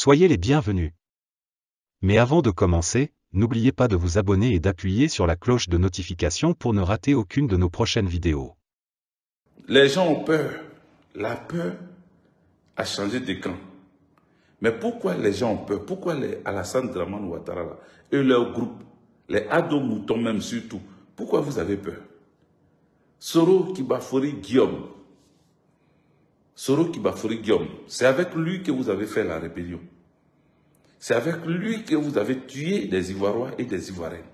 Soyez les bienvenus. Mais avant de commencer, n'oubliez pas de vous abonner et d'appuyer sur la cloche de notification pour ne rater aucune de nos prochaines vidéos. Les gens ont peur. La peur a changé de camp. Mais pourquoi les gens ont peur? Pourquoi les Alassane Dramane Ouattara et leur groupe, les Ado Moutons même surtout, pourquoi vous avez peur? Soro Kibafori Guillaume, c'est avec lui que vous avez fait la rébellion. C'est avec lui que vous avez tué des Ivoiriens et des Ivoiriennes.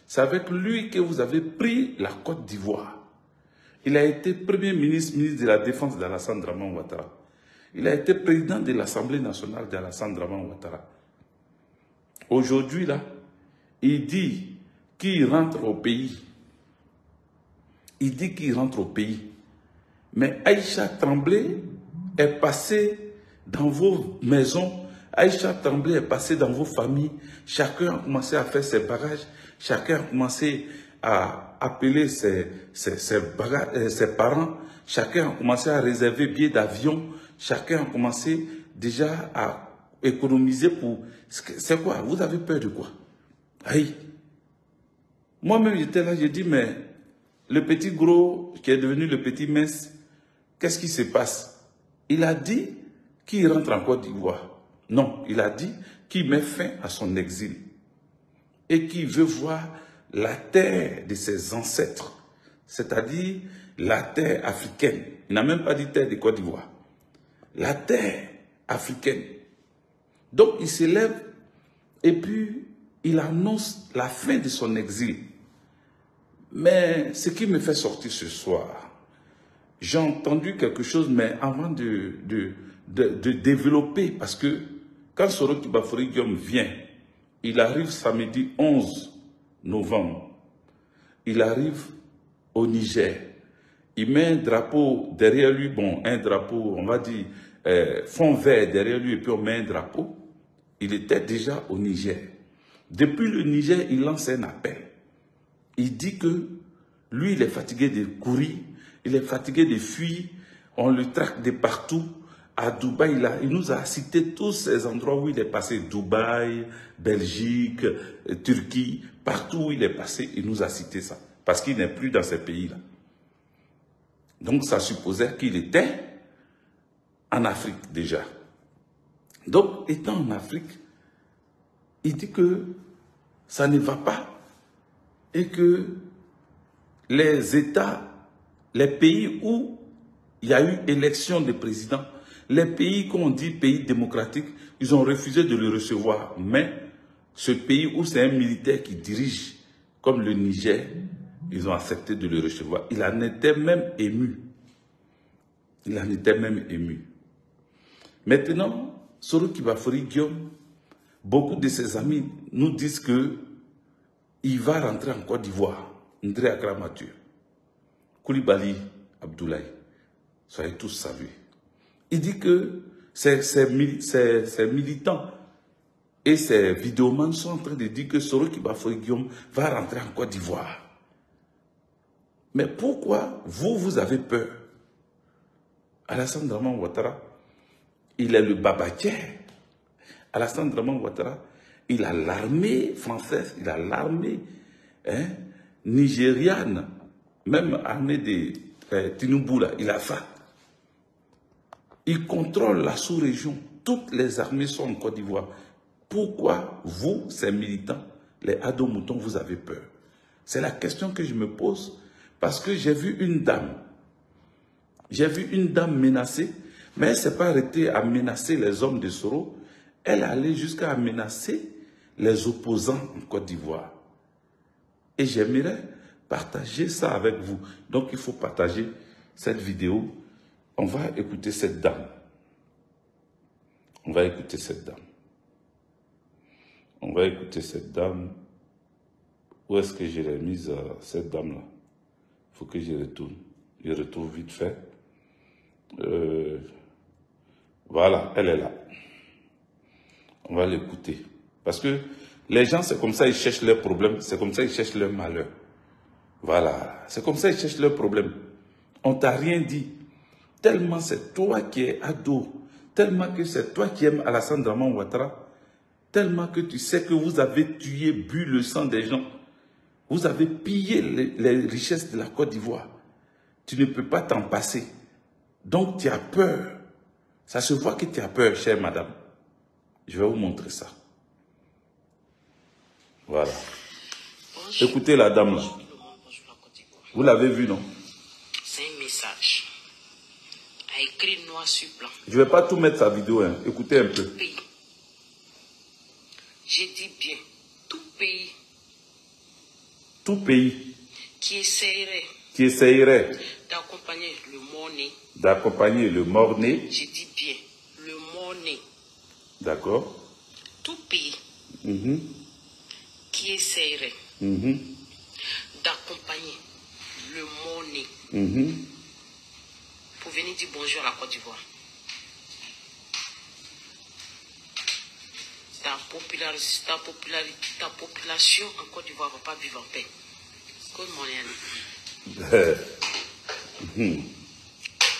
C'est avec lui que vous avez pris la Côte d'Ivoire. Il a été Premier ministre, ministre de la Défense d'Alassane Dramane Ouattara. Il a été président de l'Assemblée nationale d'Alassane Dramane Ouattara. Aujourd'hui, là, il dit qu'il rentre au pays. Il dit qu'il rentre au pays. Mais Aïcha Tremblay est passée dans vos maisons. Aïcha Tremblay est passée dans vos familles. Chacun a commencé à faire ses bagages. Chacun a commencé à appeler ses parents. Chacun a commencé à réserver billets d'avion. Chacun a commencé déjà à économiser pour... C'est quoi? Vous avez peur de quoi? Aïe. Moi-même, j'étais là, j'ai dit, mais le petit gros qui est devenu le petit mince, qu'est-ce qui se passe? Il a dit qu'il rentre en Côte d'Ivoire. Non, il a dit qu'il met fin à son exil et qu'il veut voir la terre de ses ancêtres, c'est-à-dire la terre africaine. Il n'a même pas dit terre de Côte d'Ivoire. La terre africaine. Donc il se lève et puis il annonce la fin de son exil. Mais ce qui me fait sortir ce soir, j'ai entendu quelque chose, mais avant de développer, parce que quand Soro Kibafori Guillaume vient, il arrive samedi 11 novembre, il arrive au Niger, il met un drapeau derrière lui, bon, un drapeau, on va dire, fond vert derrière lui, et puis on met un drapeau. Il était déjà au Niger. Depuis le Niger, il lance un appel. Il dit que lui, il est fatigué de courir, il est fatigué de fuir, on le traque de partout. À Dubaï, il nous a cité tous ces endroits où il est passé. Dubaï, Belgique, Turquie, partout où il est passé, il nous a cité ça. Parce qu'il n'est plus dans ces pays-là. Donc ça supposait qu'il était en Afrique déjà. Donc étant en Afrique, il dit que ça ne va pas et que les États, les pays où il y a eu élection de président, les pays qu'on dit pays démocratiques, ils ont refusé de le recevoir. Mais ce pays où c'est un militaire qui dirige, comme le Niger, ils ont accepté de le recevoir. Il en était même ému. Il en était même ému. Maintenant, Soro Kibafori Guillaume, beaucoup de ses amis nous disent que il va rentrer en Côte d'Ivoire. Ndré Akramature, Koulibaly Abdoulaye, soyez tous salués. Il dit que ces militants et ces vidéomans sont en train de dire que Soro Kibafori Guillaume va rentrer en Côte d'Ivoire. Mais pourquoi vous avez peur? Alassane Dramane Ouattara, il est le babatier. Alassane Dramane Ouattara, il a l'armée française, il a l'armée nigériane, même armée de Tinubu, là, il a ça. Il contrôle la sous-région. Toutes les armées sont en Côte d'Ivoire. Pourquoi vous, ces militants, les Ado Moutons, vous avez peur? C'est la question que je me pose parce que j'ai vu une dame. J'ai vu une dame menacée, mais elle ne s'est pas arrêtée à menacer les hommes de Soro. Elle allait jusqu'à menacer les opposants en Côte d'Ivoire. Et j'aimerais partager ça avec vous. Donc il faut partager cette vidéo. On va écouter cette dame. On va écouter cette dame. On va écouter cette dame. Où est-ce que j'ai remise cette dame-là? Il faut que je retourne. Je retrouve vite fait. Voilà, elle est là. On va l'écouter. Parce que les gens, c'est comme ça, ils cherchent leurs problèmes. C'est comme ça, ils cherchent leur malheur. Voilà. C'est comme ça, ils cherchent leurs problèmes. On t'a rien dit. Tellement c'est toi qui es ado. tellement que c'est toi qui aimes Alassane Draman Ouattara, tellement que tu sais que vous avez tué, bu le sang des gens, vous avez pillé les richesses de la Côte d'Ivoire. Tu ne peux pas t'en passer. Donc tu as peur. Ça se voit que tu as peur, chère madame. Je vais vous montrer ça. Voilà. Écoutez la dame là. Vous l'avez vu, non? C'est un message. A écrit noir sur blanc. Je ne vais pas tout mettre sa vidéo, hein. Écoutez un peu. Pays. J'ai dit bien, tout pays. Tout pays Qui essaierait. Qui essayerait D'accompagner le mort-né. D'accompagner le mort-né. J'ai dit bien, le mort-né. D'accord. Tout pays. Qui essaierait. D'accompagner le mort-né. Pour venir dire bonjour à la Côte d'Ivoire. Ta population en Côte d'Ivoire ne va pas vivre en paix. Comme mon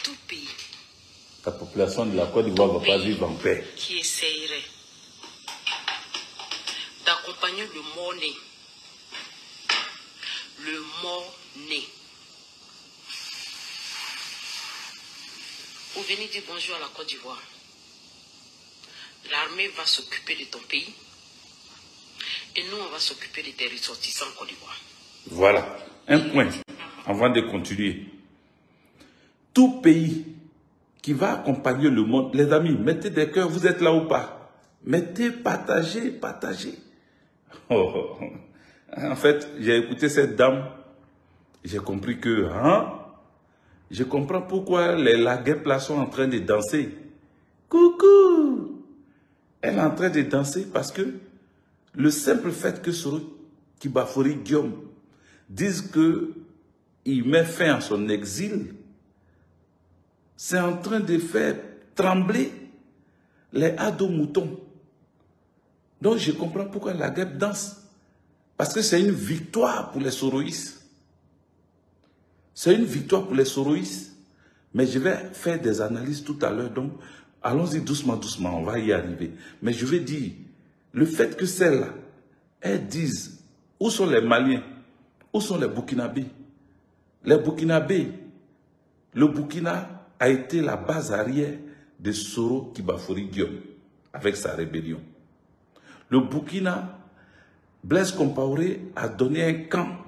Tout pays. La population de la Côte d'Ivoire ne va pas vivre en paix. Qui essayerait d'accompagner le mort-né. Le mort-né. Pour venir dire bonjour à la Côte d'Ivoire. L'armée va s'occuper de ton pays et nous, on va s'occuper de tes ressortissants en Côte d'Ivoire. Voilà, un point avant de continuer. Tout pays qui va accompagner le monde, les amis, mettez des cœurs, vous êtes là ou pas? Mettez, partagez, partagez. Oh. En fait, j'ai écouté cette dame, j'ai compris que, je comprends pourquoi les laguettes sont en train de danser. Coucou! Elle est en train de danser parce que le simple fait que Soro Kibafori Guillaume dise qu'il met fin à son exil, c'est en train de faire trembler les ados moutons. Donc je comprends pourquoi la guêpe danse. Parce que c'est une victoire pour les soroïstes. C'est une victoire pour les soroïstes. Mais je vais faire des analyses tout à l'heure, donc allons-y doucement, doucement, on va y arriver. Mais je vais dire, le fait que celles-là, elles disent, où sont les Maliens? Où sont les Burkinabés? Les Burkinabés, le Burkina a été la base arrière de Soro Kibafori Guillaume, avec sa rébellion. Le Burkina, Blaise Compaoré a donné un camp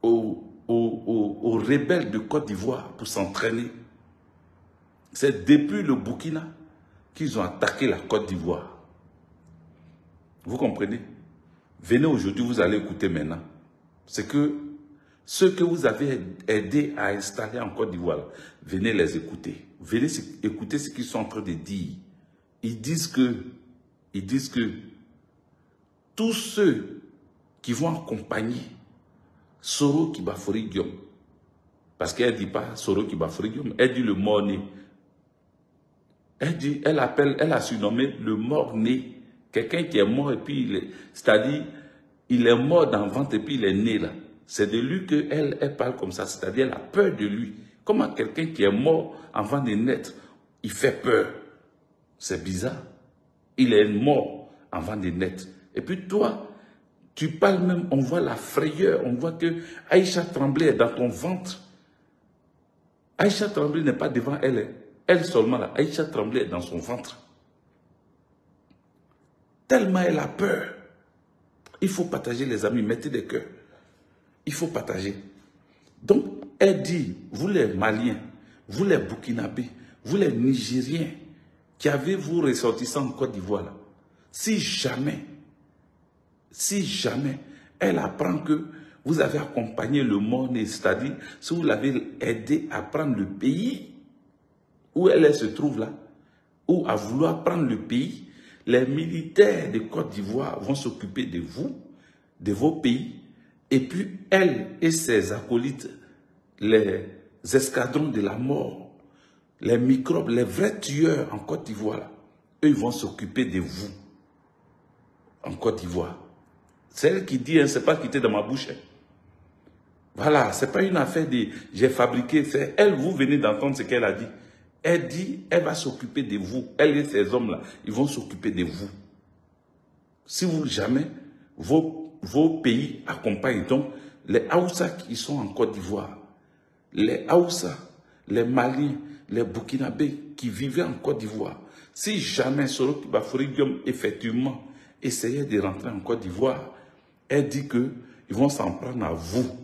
aux rebelles de Côte d'Ivoire pour s'entraîner. C'est depuis le Burkina qu'ils ont attaqué la Côte d'Ivoire. Vous comprenez? Venez aujourd'hui, vous allez écouter maintenant. C'est que ceux que vous avez aidés à installer en Côte d'Ivoire, venez les écouter. Venez écouter ce qu'ils sont en train de dire. Ils disent que tous ceux qui vont accompagner Soro Kibafori Guillaume, parce qu'elle ne dit pas Soro Kibafori Guillaume, elle dit le mort-né. Elle a surnommé le mort-né. Quelqu'un qui est mort et puis, c'est-à-dire, il est mort dans le ventre et puis il est né là. C'est de lui qu'elle parle comme ça, c'est-à-dire elle a peur de lui. Comment quelqu'un qui est mort avant de naître, il fait peur? C'est bizarre. Il est mort avant de naître. Et puis toi, tu parles même, on voit la frayeur, on voit que Aïcha Tremblay est dans ton ventre. Aïcha Tremblay n'est pas devant elle, elle seulement là. Aïcha Tremblay est dans son ventre. Tellement elle a peur. Il faut partager les amis, mettez des cœurs. Il faut partager. Donc, elle dit, vous les Maliens, vous les Burkinabés, vous les Nigériens, qui avez vous ressortissants en Côte d'Ivoire là, si jamais elle apprend que vous avez accompagné le monde, c'est-à-dire si vous l'avez aidé à prendre le pays où elle se trouve là, ou à vouloir prendre le pays, les militaires de Côte d'Ivoire vont s'occuper de vous, de vos pays, et puis elle et ses acolytes, les escadrons de la mort, les microbes, les vrais tueurs en Côte d'Ivoire, eux, ils vont s'occuper de vous en Côte d'Ivoire. C'est elle qui dit, hein, c'est pas quitté dans ma bouche. Hein. Voilà, ce n'est pas une affaire de j'ai fabriqué, c'est elle, vous venez d'entendre ce qu'elle a dit. Elle dit, elle va s'occuper de vous. Elle et ces hommes-là, ils vont s'occuper de vous. Si vous, jamais, vos pays accompagnent donc les Haoussa qui sont en Côte d'Ivoire, les Haoussa, les Maliens, les Burkinabés qui vivaient en Côte d'Ivoire. Si jamais Soroki Bafoury-Diom effectivement essayait de rentrer en Côte d'Ivoire, elle dit qu'ils vont s'en prendre à vous.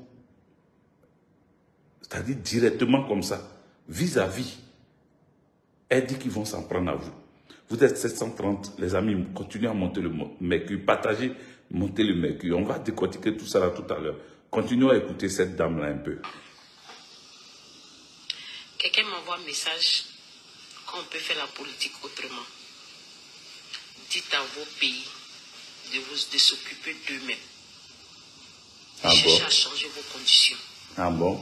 C'est-à-dire directement comme ça, vis-à-vis. Elle dit qu'ils vont s'en prendre à vous. Vous êtes 730, les amis, continuez à monter le mercure, partagez, montez le mercure. On va décortiquer tout ça là tout à l'heure. Continuons à écouter cette dame-là un peu. Quelqu'un m'envoie un message qu'on peut faire la politique autrement. Dites à vos pays de s'occuper d'eux-mêmes. Ah Cherchez bon? à changer vos conditions. Ah bon?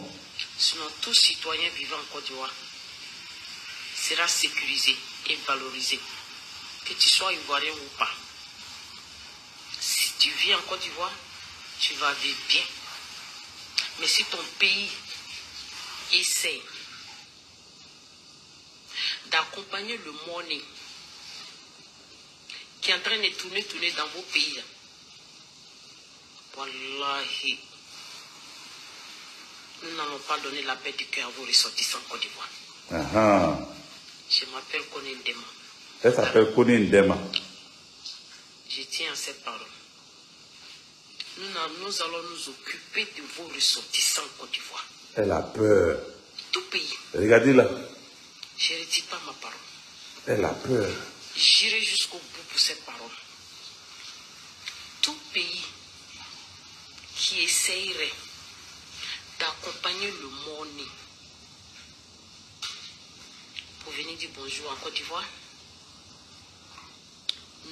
Sinon, tout citoyen vivant en Côte d'Ivoire sera sécurisé et valorisé. Que tu sois ivoirien ou pas. Si tu vis en Côte d'Ivoire, tu vas vivre bien. Mais si ton pays essaie d'accompagner le money qui est en train de tourner dans vos pays, wallahi, nous n'allons pas donner la paix du cœur à vos ressortissants en Côte d'Ivoire. Je m'appelle Koné Ndema. Elle s'appelle Koné Ndema. Je tiens à cette parole. Nous allons nous occuper de vos ressortissants en Côte d'Ivoire. Elle a peur. Tout pays. Regardez-la. Je ne retire pas ma parole. Elle a peur. J'irai jusqu'au bout pour cette parole. Tout pays qui essayerait d'accompagner le money pour venir dire bonjour en Côte d'Ivoire,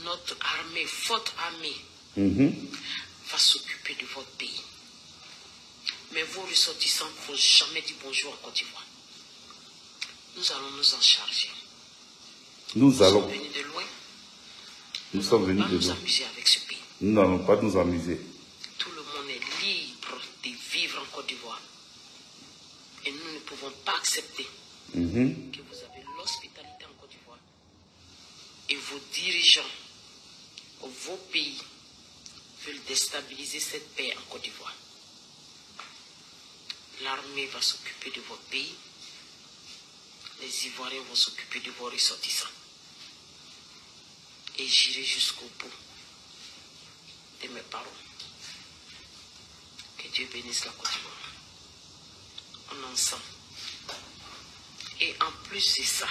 notre armée, votre armée, va s'occuper de votre pays. Mais vos ressortissants ne vont jamais dire bonjour en Côte d'Ivoire. Nous allons nous en charger. Nous sommes venus de loin. Nous sommes venus de loin. Nous allons nous amuser avec ce pays. Nous n'allons pas nous amuser. Tout le monde est libre de vivre en Côte d'Ivoire. Et nous ne pouvons pas accepter que vous avez l'hospitalité en Côte d'Ivoire. Et vos dirigeants, vos pays, veulent déstabiliser cette paix en Côte d'Ivoire. L'armée va s'occuper de votre pays. Les Ivoiriens vont s'occuper de vos ressortissants. Et j'irai jusqu'au bout de mes paroles. Que Dieu bénisse la Côte d'Ivoire. On ensemble. Et en plus de ça,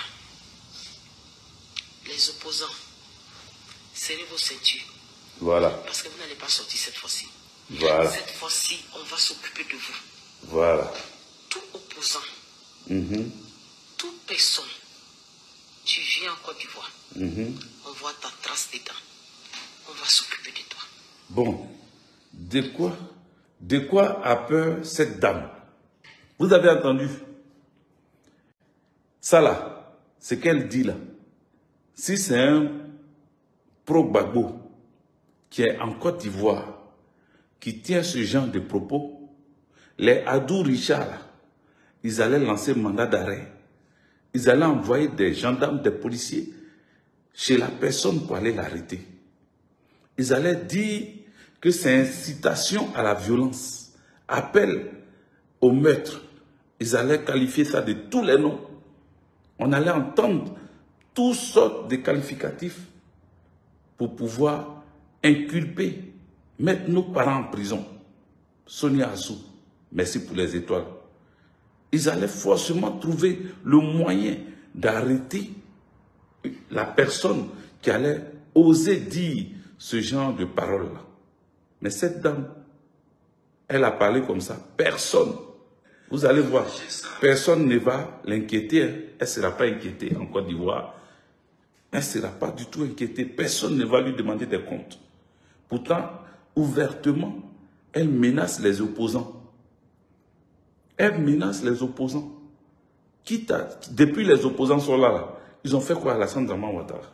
les opposants, serrez vos ceintures. Voilà. Parce que vous n'allez pas sortir cette fois-ci. Voilà. Cette fois-ci, on va s'occuper de vous. Voilà. Tout opposant, toute personne, tu viens en Côte d'Ivoire, on voit ta trace dedans. On va s'occuper de toi. Bon, de quoi a peur cette dame? Vous avez entendu? Ça là, ce qu'elle dit là, si c'est un pro-Gbagbo qui est en Côte d'Ivoire, qui tient ce genre de propos, les Adou Richard, là, ils allaient lancer mandat d'arrêt. Ils allaient envoyer des gendarmes, des policiers chez la personne pour aller l'arrêter. Ils allaient dire que c'est incitation à la violence, appel au meurtre. Ils allaient qualifier ça de tous les noms. On allait entendre toutes sortes de qualificatifs pour pouvoir inculper, mettre nos parents en prison. Sonia Azou, merci pour les étoiles. Ils allaient forcément trouver le moyen d'arrêter la personne qui allait oser dire ce genre de paroles-là. Mais cette dame, elle a parlé comme ça. Personne, vous allez voir, personne ne va l'inquiéter. Elle ne sera pas inquiétée en Côte d'Ivoire. Elle ne sera pas du tout inquiétée. Personne ne va lui demander des comptes. Pourtant, ouvertement, elle menace les opposants. Elle menace les opposants. Depuis les opposants sont là, ils ont fait quoi à Alassane Dramane Ouattara?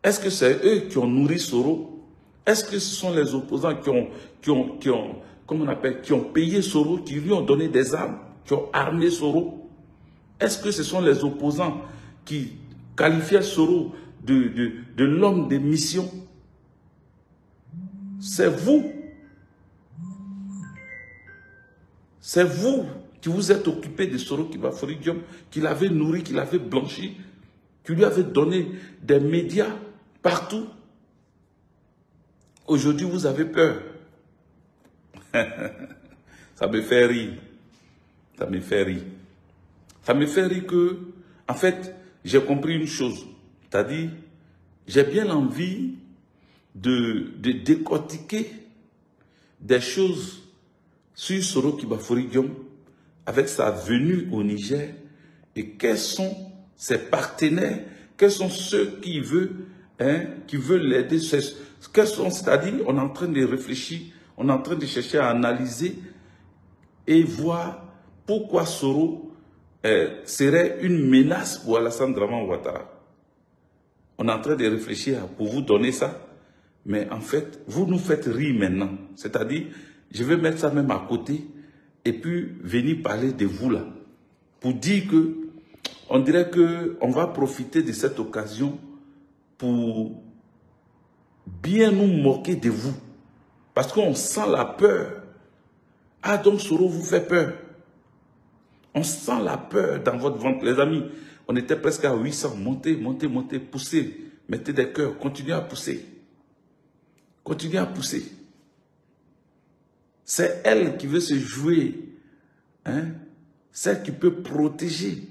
Est-ce que c'est eux qui ont nourri Soro? Est-ce que ce sont les opposants qui ont comment on appelle, qui ont payé Soro, qui lui ont donné des armes, qui ont armé Soro? Est-ce que ce sont les opposants qui qualifiaient Soro de l'homme des missions? C'est vous. C'est vous qui vous êtes occupé de Soro Kibafori Diom, qui l'avait nourri, qui l'avait blanchi, qui lui avait donné des médias partout. Aujourd'hui, vous avez peur. Ça me fait rire. Ça me fait rire. Ça me fait rire que, en fait, j'ai compris une chose. C'est-à-dire, j'ai bien envie de décortiquer des choses sur Soro Kibafori Diom avec sa venue au Niger et quels sont ses partenaires, quels sont ceux qui veulent l'aider. C'est-à-dire, on est en train de réfléchir, on est en train de chercher à analyser et voir pourquoi Soro serait une menace pour Alassane Draman Ouattara. On est en train de réfléchir pour vous donner ça, mais en fait, vous nous faites rire maintenant. C'est-à-dire, je vais mettre ça même à côté et puis venir parler de vous là, pour dire que on dirait qu'on va profiter de cette occasion pour bien nous moquer de vous. Parce qu'on sent la peur. Ah, donc Soro vous fait peur. On sent la peur dans votre ventre. Les amis, on était presque à 800. Montez, montez, montez, poussez. Mettez des cœurs, continuez à pousser. Continuez à pousser. C'est elle qui veut se jouer. Hein? Celle qui peut protéger.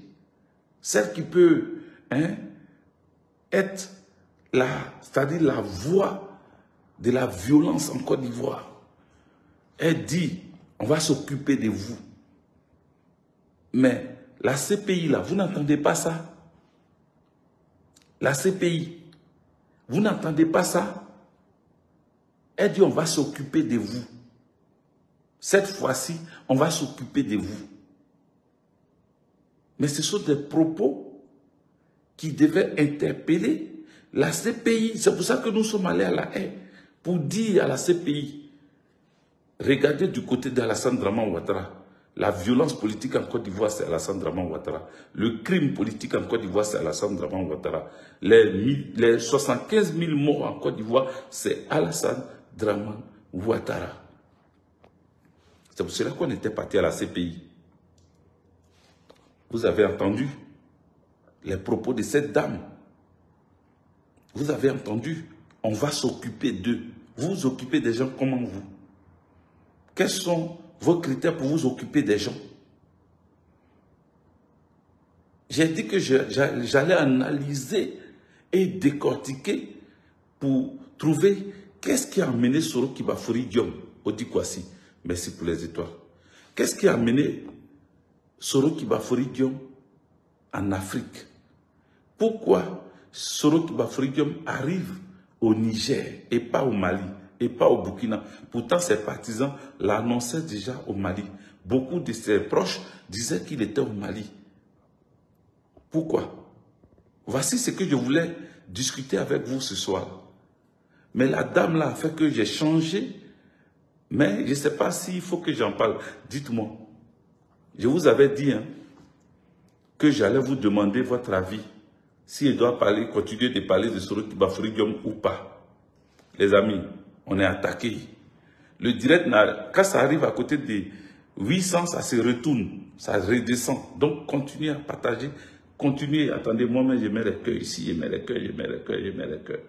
Celle qui peut être c'est-à-dire la voix de la violence en Côte d'Ivoire. Elle dit, on va s'occuper de vous. Mais la CPI, là, vous n'entendez pas ça? La CPI, vous n'entendez pas ça? Elle dit, on va s'occuper de vous. Cette fois-ci, on va s'occuper de vous. Mais ce sont des propos qui devaient interpeller la CPI. C'est pour ça que nous sommes allés à la haie, pour dire à la CPI, regardez du côté d'Alassane Draman Ouattara. La violence politique en Côte d'Ivoire, c'est Alassane Draman Ouattara. Le crime politique en Côte d'Ivoire, c'est Alassane Draman Ouattara. Les 75 000 morts en Côte d'Ivoire, c'est Alassane Draman Ouattara. C'est pour cela qu'on était parti à la CPI. Vous avez entendu les propos de cette dame. Vous avez entendu, on va s'occuper d'eux. Vous vous occupez des gens comment vous? Quels sont vos critères pour vous occuper des gens? J'ai dit que j'allais analyser et décortiquer pour trouver qu'est-ce qui a amené Soro Kibafori Diom au Dikwasi. Merci pour les étoiles. Qu'est-ce qui a amené Soro Kibafori Diom en Afrique? Pourquoi Soro Kibafori Diom arrive au Niger et pas au Mali et pas au Burkina? Pourtant, ses partisans l'annonçaient déjà au Mali. Beaucoup de ses proches disaient qu'il était au Mali. Pourquoi? Voici ce que je voulais discuter avec vous ce soir. Mais la dame là a fait que j'ai changé. Mais je ne sais pas s'il faut que j'en parle. Dites-moi. Je vous avais dit que j'allais vous demander votre avis. Si elle doit parler, continuer de parler de Soro Kibafori Diom ou pas. Les amis, on est attaqué. Le direct, quand ça arrive à côté de 800, ça se retourne, ça redescend. Donc, continuez à partager. Continuez, attendez, moi-même, je mets les cœurs ici, je mets les cœurs, je mets les cœurs, je mets les cœurs.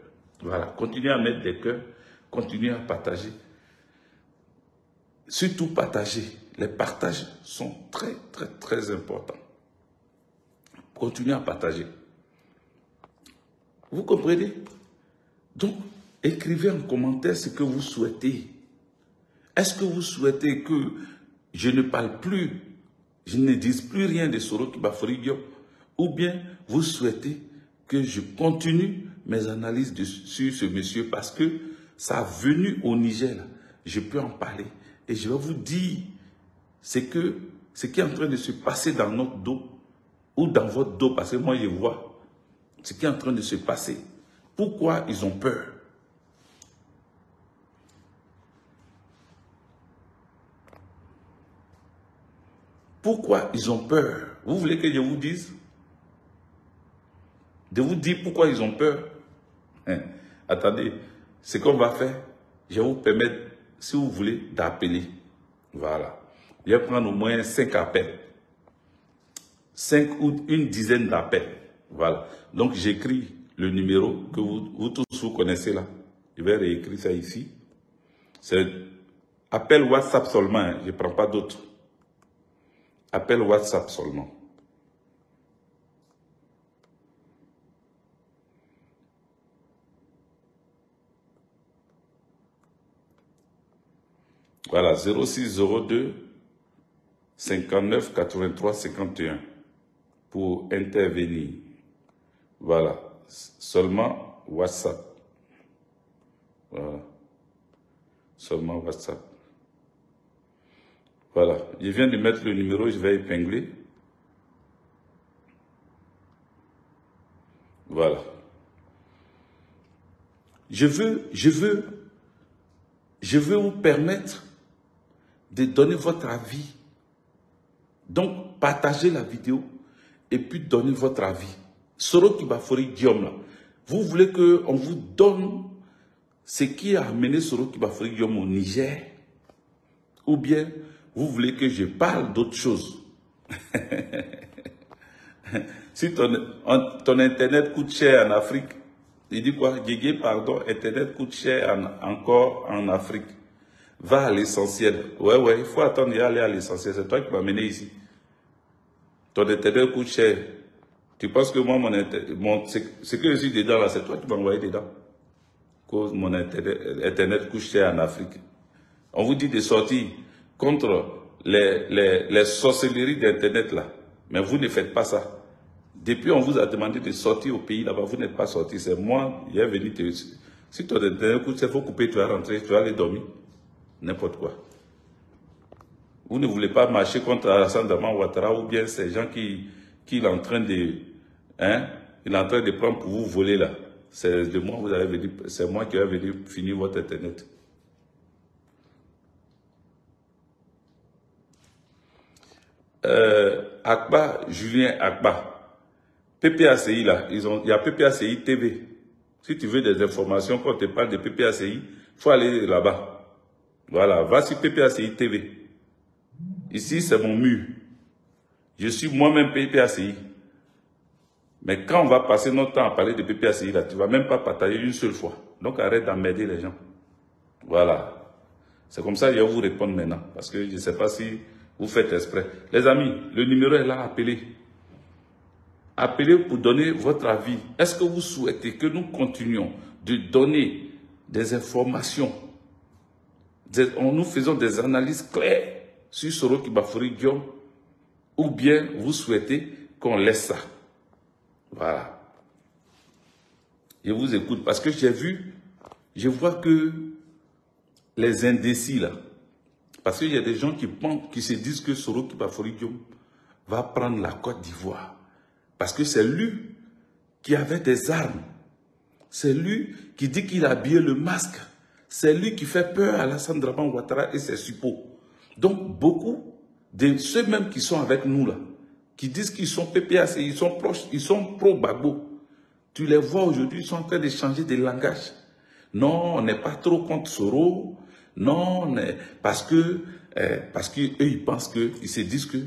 Voilà, continuez à mettre des cœurs, continuez à partager. Surtout partager. Les partages sont très, très, très importants. Continuez à partager. Vous comprenez? Donc, écrivez en commentaire ce que vous souhaitez. Est-ce que vous souhaitez que je ne parle plus, je ne dise plus rien de Soro Kibafori Diom, ou bien vous souhaitez que je continue mes analyses sur ce monsieur parce que sa venue au Niger, là, je peux en parler. Et je vais vous dire ce qui est en train de se passer dans notre dos ou dans votre dos, parce que moi je vois ce qui est en train de se passer. Pourquoi ils ont peur? Pourquoi ils ont peur? Vous voulez que je vous dise? De vous dire pourquoi ils ont peur? Attendez, ce qu'on va faire, je vais vous permettre, si vous voulez, d'appeler. Voilà. Je vais prendre au moins 5 appels. 5 ou une dizaine d'appels. Voilà. Donc, j'écris le numéro que vous tous vous connaissez là. Je vais réécrire ça ici. C'est appel WhatsApp seulement. Hein. Je ne prends pas d'autres. Appel WhatsApp seulement. Voilà, 0602 59 83 51 pour intervenir. Voilà, seulement WhatsApp. Voilà, seulement WhatsApp. Voilà, je viens de mettre le numéro, je vais épingler. Voilà. Je veux vous permettre de donner votre avis. Donc, partagez la vidéo et puis donnez votre avis. Soroki Bafori Guillaume, là, vous voulez qu'on vous donne ce qui a amené Soroki Bafori Guillaume au Niger? Ou bien, vous voulez que je parle d'autre chose? Si ton Internet coûte cher en Afrique, il dit quoi? Guégué, pardon, Internet coûte cher encore en Afrique. Va à l'essentiel. Ouais, il faut attendre et aller à l'essentiel. C'est toi qui m'as amené ici. Ton Internet coûte cher. Tu penses que moi, ce que je suis dedans là, c'est toi qui m'as envoyé dedans. Cause mon Internet coûte cher en Afrique. On vous dit de sortir contre les sorcelleries d'Internet là. Mais vous ne faites pas ça. Depuis, on vous a demandé de sortir au pays là-bas. Vous n'êtes pas sorti. C'est moi qui est venu te... Si ton Internet coûte cher, il faut couper, tu vas rentrer, tu vas aller dormir. N'importe quoi. Vous ne voulez pas marcher contre Alassane Dramane Ouattara ou bien ces gens qui est en train de... Hein, il est en train de prendre pour vous voler là. C'est de moi, vous avez venu, c'est moi qui vais venir finir votre Internet. Akba, Julien Akba. PPACI là, il y a PPACI TV. Si tu veux des informations, quand on te parle de PPACI, il faut aller là-bas. Voilà, va sur PPACI TV. Ici, c'est mon mur. Je suis moi-même PPACI. Mais quand on va passer notre temps à parler de PPACI, là, tu ne vas même pas partager une seule fois. Donc, arrête d'emmerder les gens. Voilà. C'est comme ça que je vais vous répondre maintenant. Parce que je ne sais pas si vous faites exprès. Les amis, le numéro est là, appelez. Appelez pour donner votre avis. Est-ce que vous souhaitez que nous continuions de donner des informations? Nous faisons des analyses claires sur Soroki Bafori Guillaume, ou bien vous souhaitez qu'on laisse ça. Voilà. Je vous écoute parce que je vois que les indécis là, parce qu'il y a des gens qui se disent que Soroki Bafori Guillaume va prendre la Côte d'Ivoire. Parce que c'est lui qui avait des armes. C'est lui qui dit qu'il a habillé le masque. C'est lui qui fait peur à Alassane Dramane Ouattara et ses suppôts. Donc, beaucoup de ceux-mêmes qui sont avec nous là, qui disent qu'ils sont PPAC, ils sont proches, ils sont pro-Gbagbo. Tu les vois aujourd'hui, ils sont en train de changer de langage. Non, on n'est pas trop contre Soro. Non, parce qu'eux, ils pensent ils se disent que,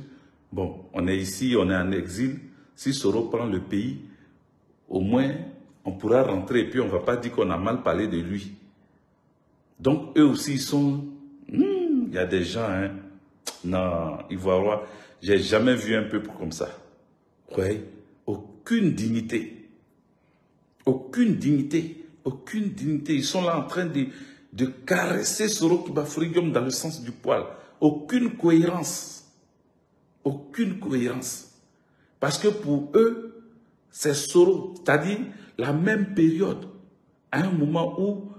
bon, on est ici, on est en exil. Si Soro prend le pays, au moins, on pourra rentrer et puis on ne va pas dire qu'on a mal parlé de lui. Donc, eux aussi, ils sont... Il y a des gens, hein. Non, Ivoiriens, j'ai jamais vu un peuple comme ça. Oui, aucune dignité. Aucune dignité. Aucune dignité. Ils sont là en train de caresser Soroki Bafori Guillaume dans le sens du poil. Aucune cohérence. Aucune cohérence. Parce que pour eux, c'est Soro. C'est-à-dire la même période, à un moment où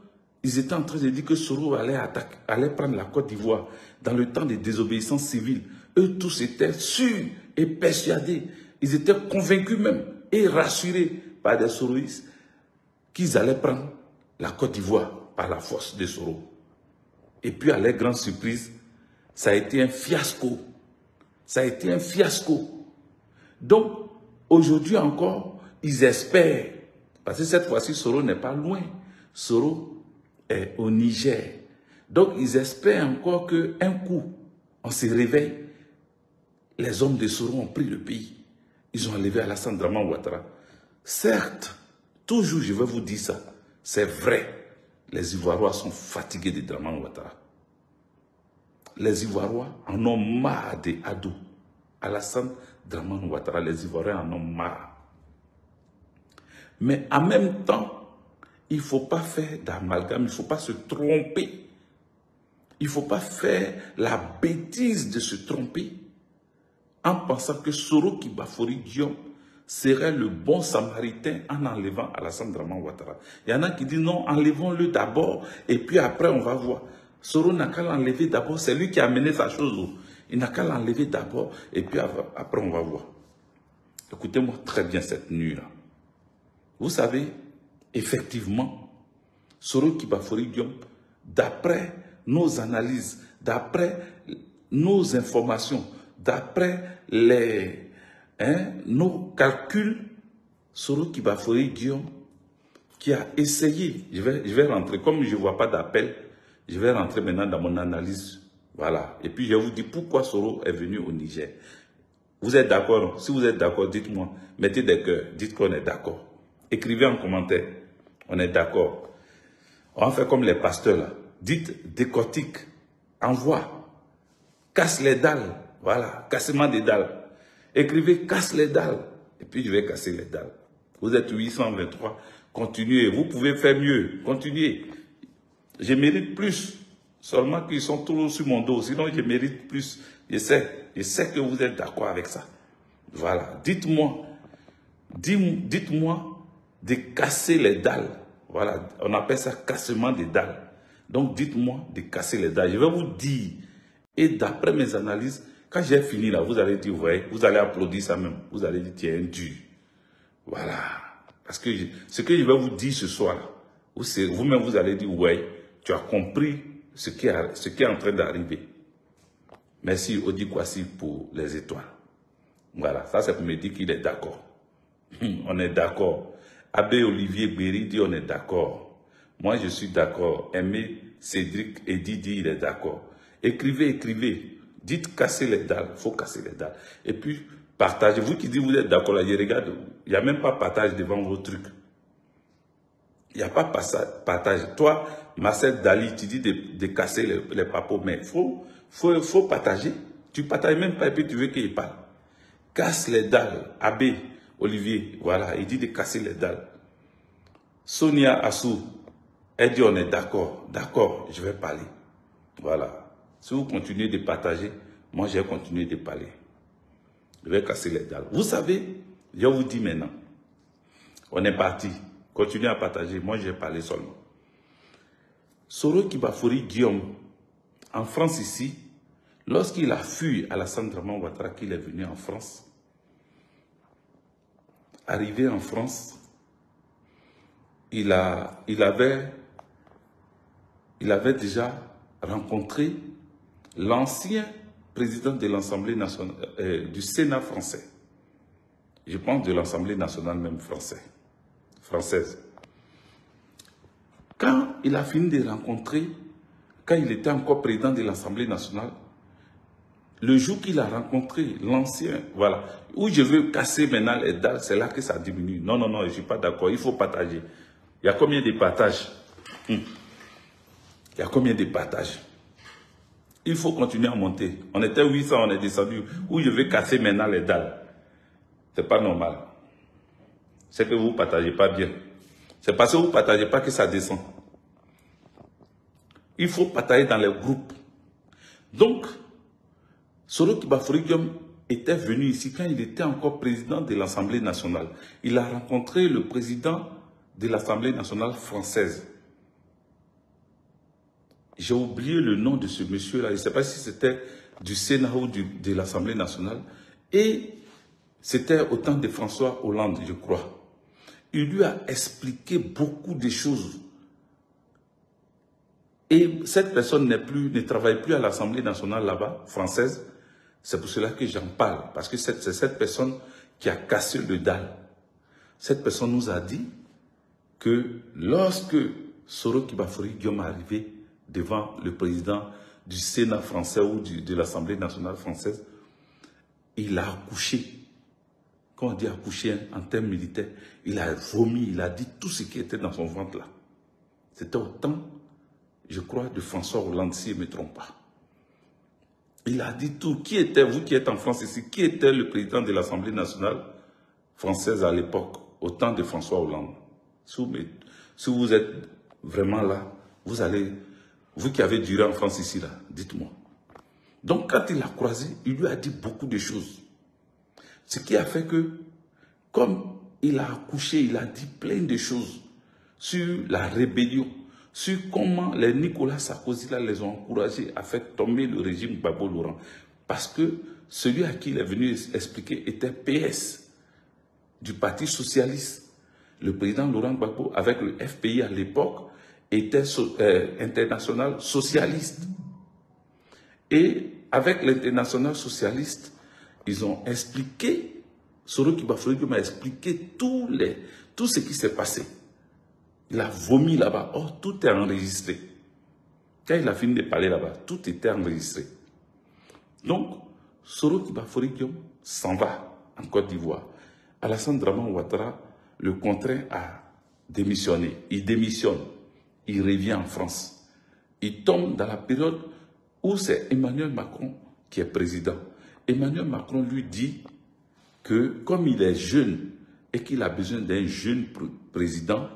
ils étaient en train de dire que Soro allait prendre la Côte d'Ivoire dans le temps des désobéissances civiles. Eux tous étaient sûrs et persuadés. Ils étaient convaincus même et rassurés par des soroïstes qu'ils allaient prendre la Côte d'Ivoire par la force de Soro. Et puis à leur grande surprise, ça a été un fiasco. Ça a été un fiasco. Donc, aujourd'hui encore, ils espèrent, parce que cette fois-ci, Soro n'est pas loin. Soro est au Niger. Donc, ils espèrent encore qu'un coup, on se réveille. Les hommes de Soro ont pris le pays. Ils ont enlevé Alassane Dramane Ouattara. Certes, toujours je vais vous dire ça, c'est vrai. Les Ivoiriens sont fatigués de Dramane Ouattara. Les Ivoiriens en ont marre de Adou. Alassane Dramane Ouattara, les Ivoiriens en ont marre. Mais en même temps, il ne faut pas faire d'amalgame, il ne faut pas se tromper. Il ne faut pas faire la bêtise de se tromper en pensant que Soro Kibafori Diom serait le bon samaritain en enlevant Alassane Dramane Ouattara. Il y en a qui disent non, enlevons-le d'abord et puis après on va voir. Soro n'a qu'à l'enlever d'abord, c'est lui qui a mené sa chose. Il n'a qu'à l'enlever d'abord et puis après on va voir. Écoutez-moi très bien cette nuit-là. Vous savez, effectivement, Soro Kibafori Diom, d'après nos analyses, d'après nos informations, d'après nos calculs, Soro Kibafori Diom, qui a essayé, je vais rentrer, comme je ne vois pas d'appel, je vais rentrer maintenant dans mon analyse. Voilà. Et puis je vous dis pourquoi Soro est venu au Niger. Vous êtes d'accord? Si vous êtes d'accord, dites-moi. Mettez des cœurs, dites qu'on est d'accord. Écrivez en commentaire, on est d'accord. On va faire comme les pasteurs là. Dites décortique, envoie, casse les dalles. Voilà, cassement des dalles. Écrivez casse les dalles. Et puis je vais casser les dalles. Vous êtes 823. Continuez. Vous pouvez faire mieux. Continuez. Je mérite plus. Seulement qu'ils sont toujours sur mon dos. Sinon, je mérite plus. Je sais que vous êtes d'accord avec ça. Voilà. Dites-moi de casser les dalles. Voilà. On appelle ça cassement des dalles. Donc, dites-moi de casser les dalles. Je vais vous dire. Et d'après mes analyses, quand j'ai fini là, vous allez dire, vous voyez, vous allez applaudir ça même. Vous allez dire, tiens, dur. Voilà. Parce que ce que je vais vous dire ce soir là, vous-même vous allez dire, ouais, tu as compris ce qui est en train d'arriver. Merci Odi Kwasi pour les étoiles. Voilà, ça c'est pour me dire qu'il est d'accord. On est d'accord. Abbé Olivier Berry dit on est d'accord. Moi je suis d'accord. Aimé Cédric et Didi il est d'accord. Écrivez, écrivez. Dites casser les dalles. Il faut casser les dalles. Et puis partagez. Vous qui dites vous êtes d'accord là, je regarde. Il n'y a même pas partage devant vos trucs. Il n'y a pas partage. Toi, Marcel Dali, tu dis de casser les papos, mais il faut partager. Tu ne partages même pas et puis tu veux qu'il parle. Casse les dalles. Abbé Olivier, voilà, il dit de casser les dalles. Sonia Assou, elle dit on est d'accord. D'accord, je vais parler. Voilà. Si vous continuez de partager, moi je vais continuer de parler. Je vais casser les dalles. Vous savez, je vous dis maintenant, on est parti. Continuez à partager, moi je vais parler seulement. Soro Kibafori Guillaume, en France ici, lorsqu'il a fui Alassane Dramane Ouattara, qu'il est venu en France, arrivé en France, il avait déjà rencontré l'ancien président de l'Assemblée nationale, du Sénat français. Je pense de l'Assemblée nationale même française. Quand il a fini de rencontrer, quand il était encore président de l'Assemblée nationale, le jour qu'il a rencontré l'ancien, voilà, où je veux casser maintenant les dalles, c'est là que ça diminue. Non, non, non, je ne suis pas d'accord, il faut partager. Il y a combien de partages? Il y a combien de partages? Il faut continuer à monter. On était 800, on est descendu. Où je vais casser maintenant les dalles? Ce n'est pas normal. C'est que vous ne partagez pas bien. C'est parce que vous ne partagez pas que ça descend. Il faut partager dans les groupes. Donc, Soro Kibafori Guillaume était venu ici quand il était encore président de l'Assemblée nationale. Il a rencontré le président de l'Assemblée nationale française. J'ai oublié le nom de ce monsieur-là. Je ne sais pas si c'était du Sénat ou de l'Assemblée nationale. Et c'était au temps de François Hollande, je crois. Il lui a expliqué beaucoup de choses. Et cette personne ne travaille plus à l'Assemblée nationale là-bas, française. C'est pour cela que j'en parle, parce que c'est cette personne qui a cassé le dalle. Cette personne nous a dit que lorsque Soro Kibafori Guillaume est arrivé devant le président du Sénat français ou de l'Assemblée nationale française, il a accouché. Quand on dit accoucher en termes militaires, il a vomi, il a dit tout ce qui était dans son ventre là. C'était au temps, je crois, de François Hollande, si je ne me trompe pas. Il a dit tout. Qui était, vous qui êtes en France ici, qui était le président de l'Assemblée nationale française à l'époque, au temps de François Hollande? Si vous êtes vraiment là, vous allez, vous qui avez duré en France ici, là, dites-moi. Donc, quand il l'a croisé, il lui a dit beaucoup de choses. Ce qui a fait que, comme il a accouché, il a dit plein de choses sur la rébellion, sur comment les Nicolas Sarkozy là, les ont encouragés à faire tomber le régime Gbagbo Laurent. Parce que celui à qui il est venu expliquer était PS, du Parti Socialiste. Le président Laurent Gbagbo, avec le FPI à l'époque, était international socialiste. Et avec l'international socialiste, ils ont expliqué, Soro Kibafori m'a expliqué tout ce qui s'est passé. Il a vomi là-bas. Oh, tout est enregistré. Quand il a fini de parler là-bas, tout était enregistré. Donc, Soro Kibafori s'en va en Côte d'Ivoire. Alassane Dramane Ouattara le contraint à démissionner. Il démissionne. Il revient en France. Il tombe dans la période où c'est Emmanuel Macron qui est président. Emmanuel Macron lui dit que comme il est jeune et qu'il a besoin d'un jeune président,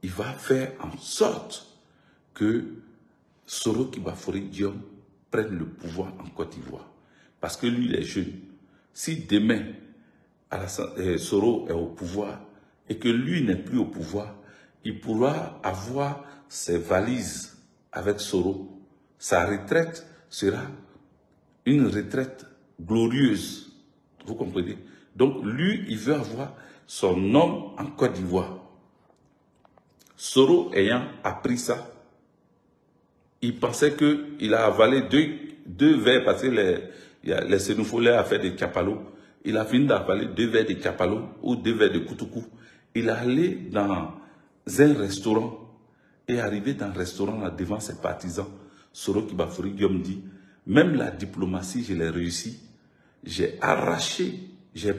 il va faire en sorte que Soro Kibafori Guillaume prenne le pouvoir en Côte d'Ivoire. Parce que lui, il est jeune. Si demain, Soro est au pouvoir et que lui n'est plus au pouvoir, il pourra avoir ses valises avec Soro. Sa retraite sera une retraite glorieuse. Vous comprenez? Donc lui, il veut avoir son homme en Côte d'Ivoire. Soro ayant appris il pensait qu'il a avalé deux verres parce que les sénoufolaires a fait des capalo. Il a fini d'avaler 2 verres de capalo ou 2 verres de koutoukou. Il est allé dans un restaurant et arrivé dans le restaurant là, devant ses partisans. Soro Kibafori Guillaume dit, même la diplomatie, je l'ai réussi. J'ai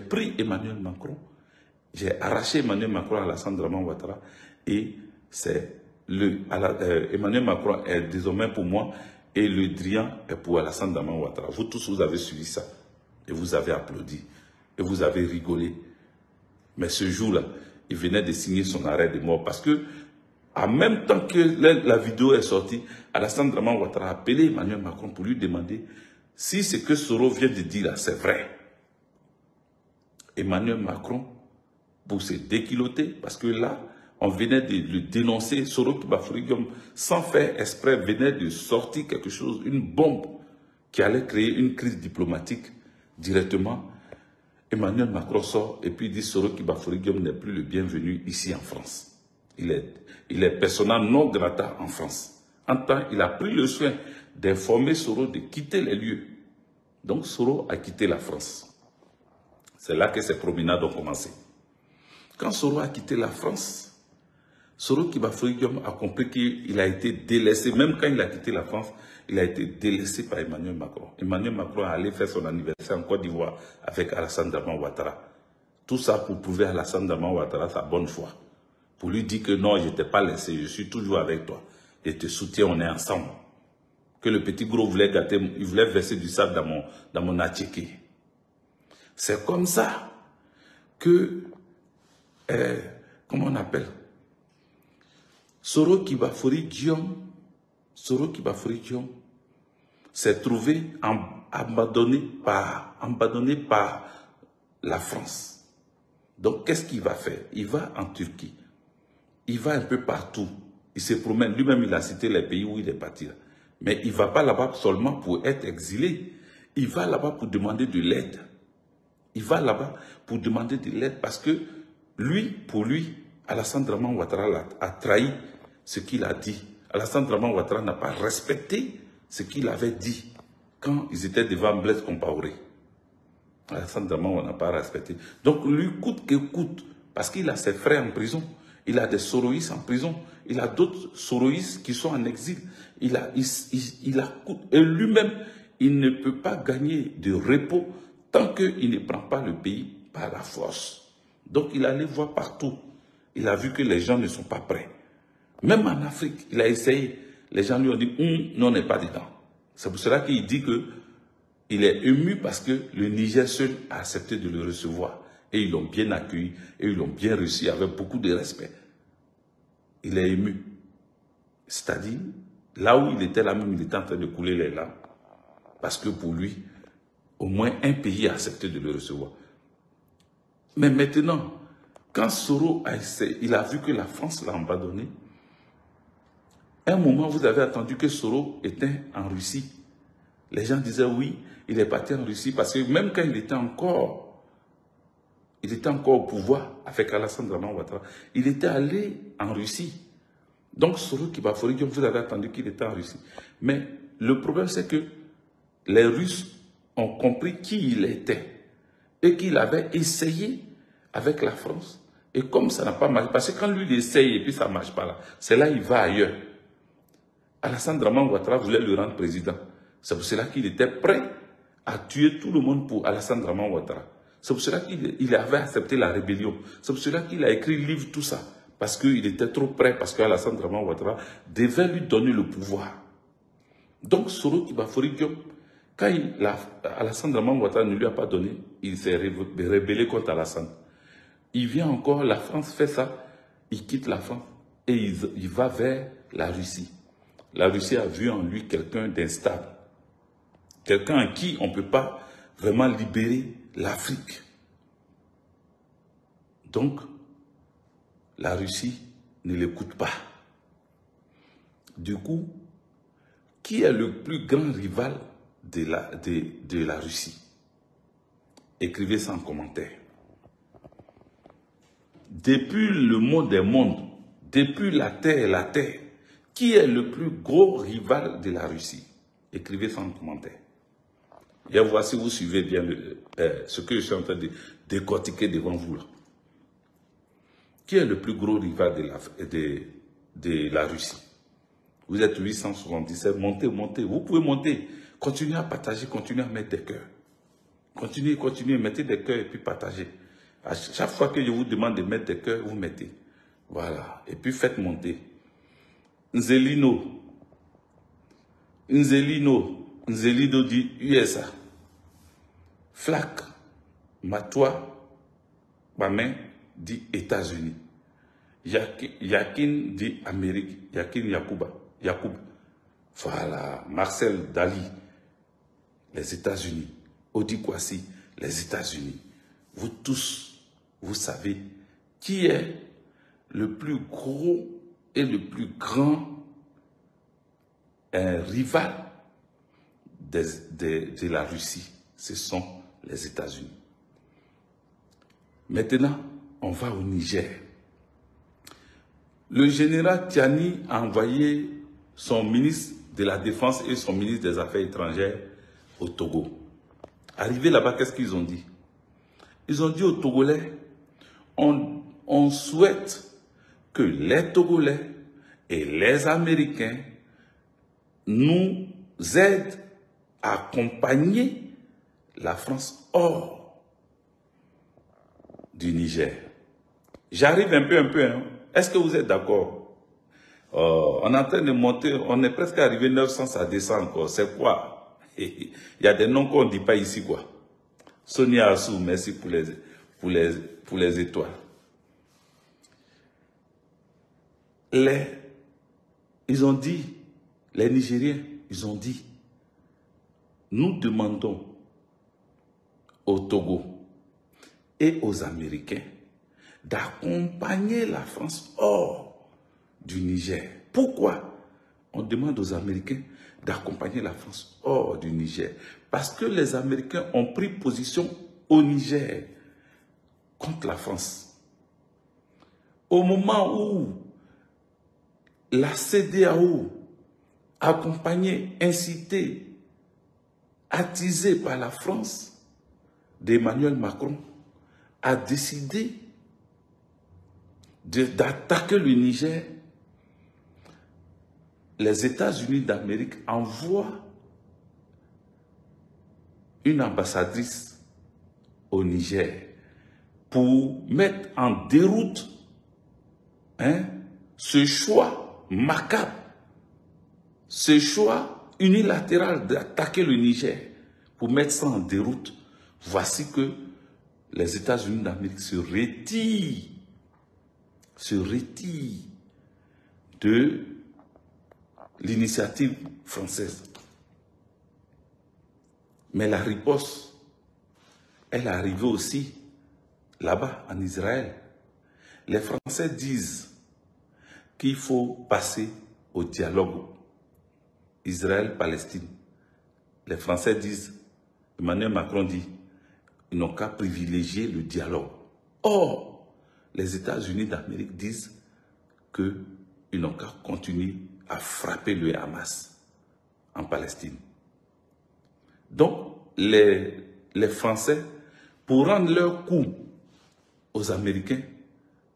pris Emmanuel Macron. J'ai arraché Emmanuel Macron à Alassane Dramane Ouattara et Emmanuel Macron est désormais pour moi et le Drian est pour Alassane Dramane Ouattara. Vous tous, vous avez suivi ça et vous avez applaudi et vous avez rigolé. Mais ce jour-là, il venait de signer son arrêt de mort parce que en même temps que la vidéo est sortie, Alassane Dramane Ouattara a appelé Emmanuel Macron pour lui demander si ce que Soro vient de dire là, c'est vrai. Emmanuel Macron, pour se déquiloter, parce que là, on venait de le dénoncer, Soro Kibafori Guillaume, sans faire exprès, venait de sortir quelque chose, une bombe qui allait créer une crise diplomatique directement. Emmanuel Macron sort et puis dit Soro Kibafori Guillaume n'est plus le bienvenu ici en France. Il est persona non grata en France. En temps, il a pris le soin d'informer Soro de quitter les lieux. Donc Soro a quitté la France. C'est là que ces promenades ont commencé. Quand Soro a quitté la France, Soro Kibafori Guillaume a compris qu'il a été délaissé. Même quand il a quitté la France, il a été délaissé par Emmanuel Macron. Emmanuel Macron est allé faire son anniversaire en Côte d'Ivoire avec Alassane Dramane Ouattara. Tout ça pour prouver à Alassane Dramane Ouattara sa bonne foi. Pour lui dire que non, je ne t'ai pas laissé, je suis toujours avec toi. Je te soutiens, on est ensemble. Que le petit gros voulait gâter, il voulait verser du sable dans mon attiqué. C'est comme ça que, comment on appelle, Soro Kibafori Guillaume s'est trouvé abandonné par la France. Donc, qu'est-ce qu'il va faire? Il va en Turquie. Il va un peu partout. Il se promène. Lui-même, il a cité les pays où il est parti. Mais il ne va pas là-bas seulement pour être exilé. Il va là-bas pour demander de l'aide. Il va là-bas pour demander de l'aide parce que pour lui, Alassane Dramane Ouattara a trahi ce qu'il a dit. Alassane Dramane Ouattara n'a pas respecté ce qu'il avait dit quand ils étaient devant Blaise Compaoré. Alassane Dramane, on n'a pas respecté. Donc, lui, coûte que coûte, parce qu'il a ses frères en prison, il a des soroïstes en prison, il a d'autres soroïstes qui sont en exil. Et lui-même, il ne peut pas gagner de repos tant qu'il ne prend pas le pays par la force. Donc, il allait voir partout. Il a vu que les gens ne sont pas prêts. Même en Afrique, il a essayé. Les gens lui ont dit, nous, on n'est pas dedans. C'est pour cela qu'il dit qu'il est ému parce que le Niger seul a accepté de le recevoir. Et ils l'ont bien accueilli et ils l'ont bien reçu avec beaucoup de respect. Il est ému. C'est-à-dire, là où il était là même, il était en train de couler les larmes. Parce que pour lui, au moins un pays a accepté de le recevoir. Mais maintenant, quand Soro a essayé, il a vu que la France l'a abandonné. À un moment, vous avez attendu que Soro était en Russie. Les gens disaient oui, il est parti en Russie parce que même quand il était encore au pouvoir avec Alassane Dramane Ouattara, il était allé en Russie. Donc Soro Kibafori, vous avez attendu qu'il était en Russie. Mais le problème, c'est que les Russes ont compris qui il était et qu'il avait essayé avec la France. Et comme ça n'a pas marché, parce que quand lui il essaye et puis ça ne marche pas là, c'est là qu'il va ailleurs. Alassane Dramane Ouattara voulait le rendre président. C'est pour cela qu'il était prêt à tuer tout le monde pour Alassane Dramane Ouattara. C'est pour cela qu'il avait accepté la rébellion. C'est pour cela qu'il a écrit le livre, tout ça. Parce qu'il était trop prêt, parce qu'Alassane Dramane Ouattara devait lui donner le pouvoir. Donc Soro Kibafori Diop, quand Alassane Dramane Ouattara ne lui a pas donné, il s'est rébellé contre Alassane. Il vient encore, la France fait ça, il quitte la France et il va vers la Russie. La Russie a vu en lui quelqu'un d'instable. Quelqu'un en qui on ne peut pas vraiment libérer l'Afrique. Donc, la Russie ne l'écoute pas. Du coup, qui est le plus grand rival de la Russie? Écrivez ça en commentaire. Depuis le monde des mondes, depuis la terre, qui est le plus gros rival de la Russie? Écrivez ça en commentaire. Et voici, vous suivez bien ce que je suis en train de décortiquer devant vous là. Qui est le plus gros rival de la Russie? Vous êtes 877, montez, vous pouvez monter. Continuez à partager, continuez à mettre des cœurs. Continuez, mettez des cœurs et puis partagez. À chaque fois que je vous demande de mettre des cœurs, vous mettez. Voilà. Et puis faites monter. Nzelino dit USA. Flak, Matoua, Bamin dit États-Unis. Yakin dit Amérique. Yakin Yacoub. Voilà. Marcel Dali, les États-Unis. Odi Kwasi, les États-Unis. Vous tous, vous savez qui est le plus gros et le plus grand rival de la Russie. Ce sont les États-Unis. Maintenant, on va au Niger. Le général Tiani a envoyé son ministre de la Défense et son ministre des Affaires étrangères au Togo. Arrivé là-bas, qu'est-ce qu'ils ont dit? Ils ont dit aux Togolais, on souhaite que les Togolais et les Américains nous aident à accompagner la France hors du Niger. J'arrive un peu, hein. Est-ce que vous êtes d'accord? On est en train de monter, on est presque arrivé 900, ça descend encore. C'est quoi? Il y a des noms qu'on ne dit pas ici, quoi. Sonia Assou, merci pour les étoiles. Ils ont dit, les Nigériens, ils ont dit, nous demandons au Togo et aux Américains d'accompagner la France hors du Niger. Pourquoi on demande aux Américains d'accompagner la France hors du Niger? Parce que les Américains ont pris position au Niger contre la France. Au moment où la CEDEAO accompagné, incité, attisé par la France d'Emmanuel Macron, a décidé d'attaquer le Niger. Les États-Unis d'Amérique envoient une ambassadrice au Niger pour mettre en déroute ce choix macabre, ce choix unilatéral d'attaquer le Niger, pour mettre ça en déroute. Voici que les États-Unis d'Amérique se retirent de l'initiative française. Mais la riposte, elle est arrivée aussi là-bas, en Israël. Les Français disent qu'il faut passer au dialogue Israël-Palestine. Les Français disent, Emmanuel Macron dit, ils n'ont qu'à privilégier le dialogue. Or, les États-Unis d'Amérique disent qu'ils n'ont qu'à continuer à frapper le Hamas en Palestine. Donc, les Français, pour rendre leur coup aux Américains,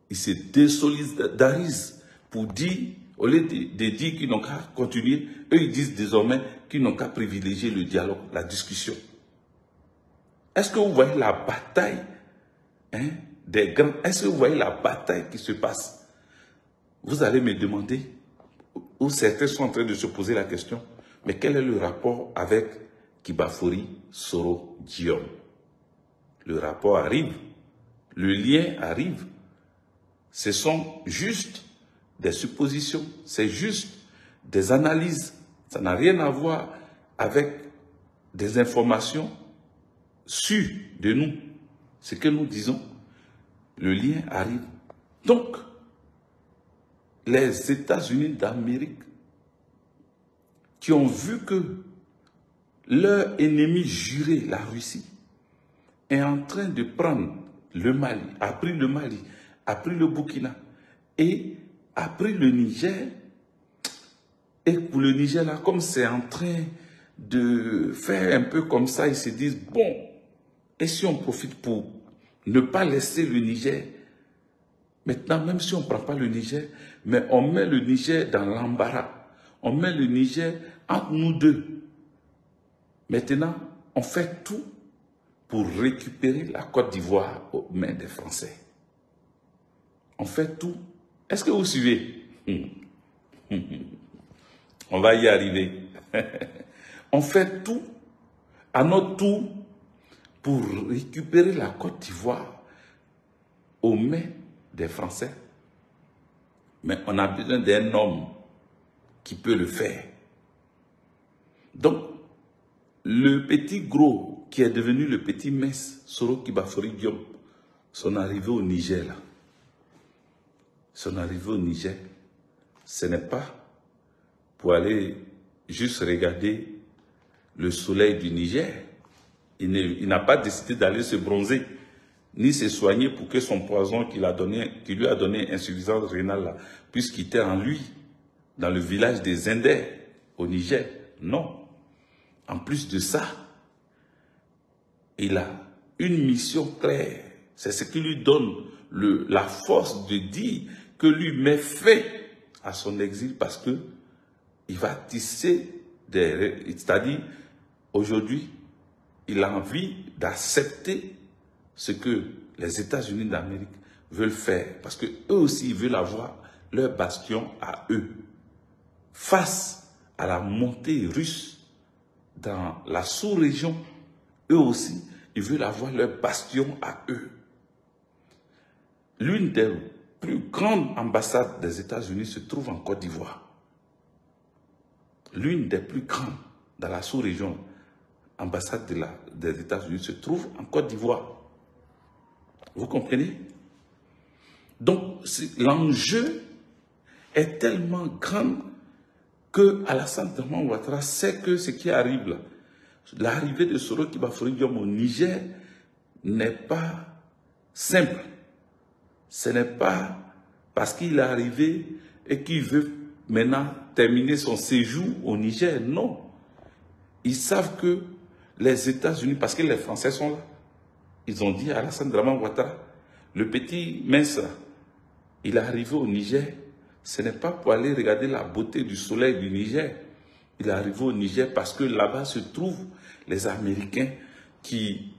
ils se désolidarisent pour dire, au lieu de dire qu'ils n'ont qu'à continuer, eux ils disent désormais qu'ils n'ont qu'à privilégier le dialogue, la discussion. Est-ce que vous voyez la bataille des grands? Est-ce que vous voyez la bataille qui se passe? Vous allez me demander, ou certains sont en train de se poser la question, mais quel est le rapport avec Kibafori, Soro, Guillaume? Le rapport arrive, le lien arrive. Ce sont juste des suppositions, c'est juste des analyses. Ça n'a rien à voir avec des informations sûres de nous. Ce que nous disons, le lien arrive. Donc, les États-Unis d'Amérique, qui ont vu que leur ennemi juré, la Russie, est en train de prendre le Mali, a pris le Mali, a pris le Burkina et a pris le Niger. Et pour le Niger, là, comme c'est en train de faire un peu comme ça, ils se disent, bon, et si on profite pour ne pas laisser le Niger, maintenant, même si on ne prend pas le Niger, mais on met le Niger dans l'embarras, on met le Niger entre nous deux. Maintenant, on fait tout pour récupérer la Côte d'Ivoire aux mains des Français. On fait tout. Est-ce que vous suivez? On va y arriver. On fait tout à notre tour pour récupérer la Côte d'Ivoire aux mains des Français. Mais on a besoin d'un homme qui peut le faire. Donc, le petit gros qui est devenu le petit mince, Soro Kibafori Guillaume, son arrivée au Niger, là, son arrivée au Niger, ce n'est pas pour aller juste regarder le soleil du Niger. Il n'a pas décidé d'aller se bronzer, ni se soigner pour que son poison qui lui a donné insuffisance rénale là, puisse quitter en lui, dans le village des Indais, au Niger. Non. En plus de ça, il a une mission claire. C'est ce qui lui donne la force de dire que lui met fin à son exil parce que il va tisser c'est-à-dire, aujourd'hui, il a envie d'accepter ce que les États-Unis d'Amérique veulent faire. Parce qu'eux aussi, ils veulent avoir leur bastion à eux. Face à la montée russe dans la sous-région, eux aussi, ils veulent avoir leur bastion à eux. L'une des plus grandes ambassades des États-Unis se trouve en Côte d'Ivoire. L'une des plus grandes dans la sous-région, ambassade des États-Unis, se trouve en Côte d'Ivoire. Vous comprenez? Donc, l'enjeu est tellement grand que Alassane Dramane Ouattara sait que ce qui arrive là, l'arrivée de Soro Kibafori Guillaume au Niger n'est pas simple. Ce n'est pas parce qu'il est arrivé et qu'il veut maintenant terminer son séjour au Niger. Non. Ils savent que les États-Unis, parce que les Français sont là, ils ont dit à Alassane Draman Ouattara, le petit mince, il est arrivé au Niger, ce n'est pas pour aller regarder la beauté du soleil du Niger. Il est arrivé au Niger parce que là-bas se trouvent les Américains qui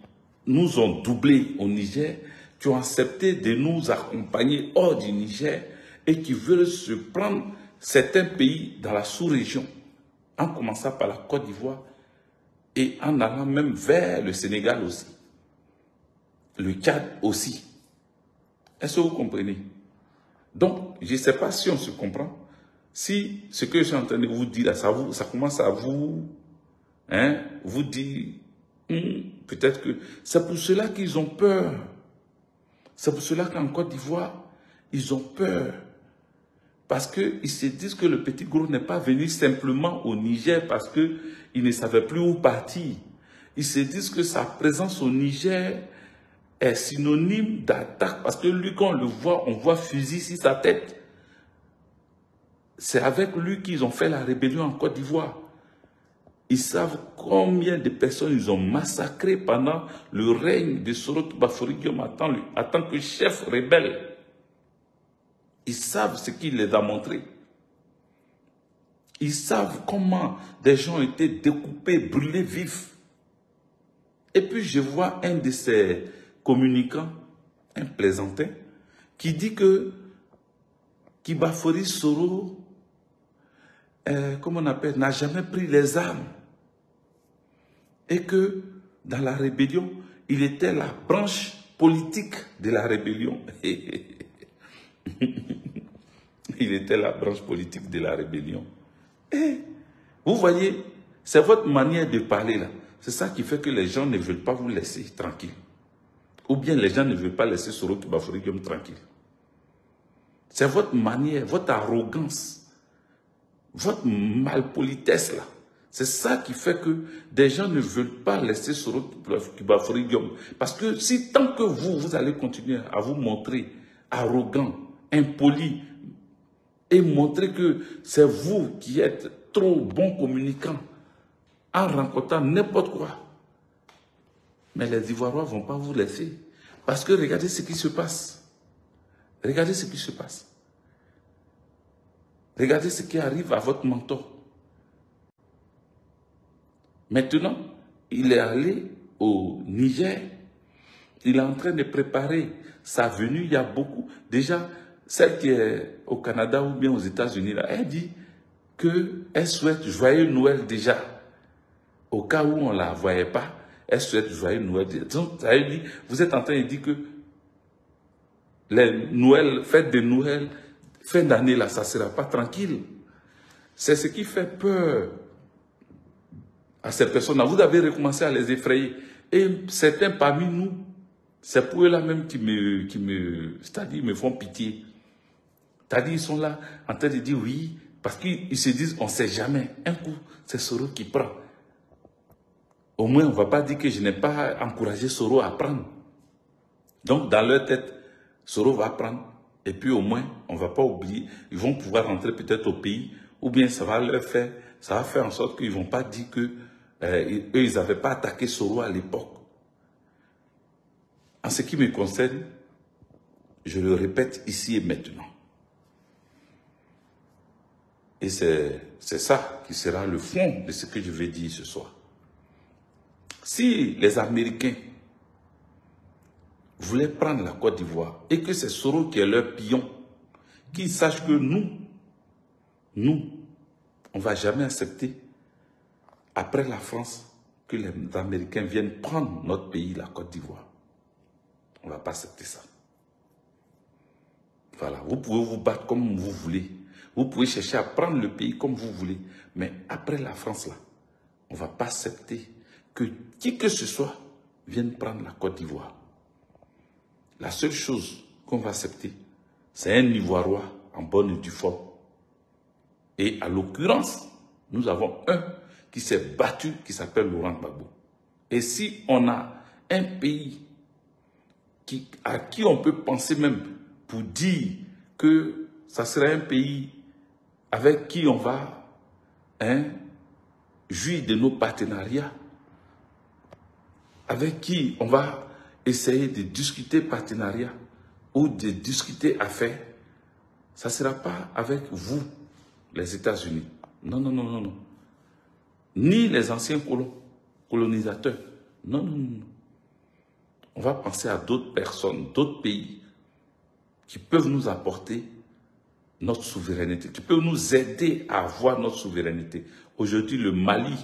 nous ont doublés au Niger, qui ont accepté de nous accompagner hors du Niger et qui veulent se prendre certains pays dans la sous-région, en commençant par la Côte d'Ivoire et en allant même vers le Sénégal aussi, le Tchad aussi. Est-ce que vous comprenez? Donc, je ne sais pas si on se comprend. Si ce que je suis en train de vous dire, ça commence à vous dire, peut-être que c'est pour cela qu'ils ont peur. C'est pour cela qu'en Côte d'Ivoire, ils ont peur. Parce qu'ils se disent que le petit gros n'est pas venu simplement au Niger parce qu'il ne savait plus où partir. Ils se disent que sa présence au Niger est synonyme d'attaque parce que lui, quand on le voit, on voit fusil sur sa tête. C'est avec lui qu'ils ont fait la rébellion en Côte d'Ivoire. Ils savent combien de personnes ils ont massacrées pendant le règne de Soro Kibafori Guillaume en tant que chef rebelle. Ils savent ce qu'il les a montré. Ils savent comment des gens ont été découpés, brûlés vifs. Et puis je vois un de ces communicants, un plaisantin, qui dit que Kibafori Soro, comment on appelle, n'a jamais pris les armes. Et que dans la rébellion, il était la branche politique de la rébellion. Il était la branche politique de la rébellion. Et vous voyez, c'est votre manière de parler là. C'est ça qui fait que les gens ne veulent pas vous laisser tranquille. Ou bien les gens ne veulent pas laisser Soro Kibafori Guillaume tranquille. C'est votre manière, votre arrogance, votre malpolitesse là. C'est ça qui fait que des gens ne veulent pas laisser Soro Kibafori Guillaume. Parce que si tant que vous allez continuer à vous montrer arrogant, impoli, et montrer que c'est vous qui êtes trop bon communicant en rencontrant n'importe quoi. Mais les Ivoiriens ne vont pas vous laisser. Parce que regardez ce qui se passe. Regardez ce qui se passe. Regardez ce qui arrive à votre mentor. Maintenant, il est allé au Niger. Il est en train de préparer sa venue. Il y a beaucoup. Déjà, celle qui est au Canada ou bien aux États-Unis, elle dit qu'elle souhaite joyeux Noël déjà. Au cas où on ne la voyait pas, elle souhaite joyeux Noël déjà. Donc, ça veut dire, vous êtes en train de dire que les Noël, fêtes de Noël, fin d'année, là, ça ne sera pas tranquille. C'est ce qui fait peur à ces personnes-là. Vous avez recommencé à les effrayer. Et certains parmi nous, c'est pour eux-là même c'est-à-dire, me font pitié. C'est-à-dire, ils sont là en train de dire oui, parce qu'ils se disent, on ne sait jamais. Un coup, c'est Soro qui prend. Au moins, on ne va pas dire que je n'ai pas encouragé Soro à prendre. Donc, dans leur tête, Soro va prendre. Et puis, au moins, on ne va pas oublier. Ils vont pouvoir rentrer peut-être au pays. Ou bien, ça va faire en sorte qu'ils ne vont pas dire que eux, ils n'avaient pas attaqué Soro à l'époque. En ce qui me concerne, je le répète ici et maintenant. Et c'est ça qui sera le fond de ce que je vais dire ce soir. Si les Américains voulaient prendre la Côte d'Ivoire et que c'est Soro qui est leur pion, qu'ils sachent que nous, on ne va jamais accepter, après la France, que les Américains viennent prendre notre pays, la Côte d'Ivoire. On ne va pas accepter ça. Voilà, vous pouvez vous battre comme vous voulez. Vous pouvez chercher à prendre le pays comme vous voulez. Mais après la France, là, on ne va pas accepter que qui que ce soit vienne prendre la Côte d'Ivoire. La seule chose qu'on va accepter, c'est un Ivoirois en bonne et due forme. Et à l'occurrence, nous avons un qui s'est battu, qui s'appelle Laurent Gbagbo. Et si on a un pays à qui on peut penser même pour dire que ça serait un pays avec qui on va jouir de nos partenariats, avec qui on va essayer de discuter partenariat ou de discuter affaires, ça ne sera pas avec vous, les États-Unis. Non, non, non, non, non. Ni les anciens colonisateurs. Non, non, non. On va penser à d'autres personnes, d'autres pays qui peuvent nous apporter notre souveraineté, qui peuvent nous aider à avoir notre souveraineté. Aujourd'hui, le Mali,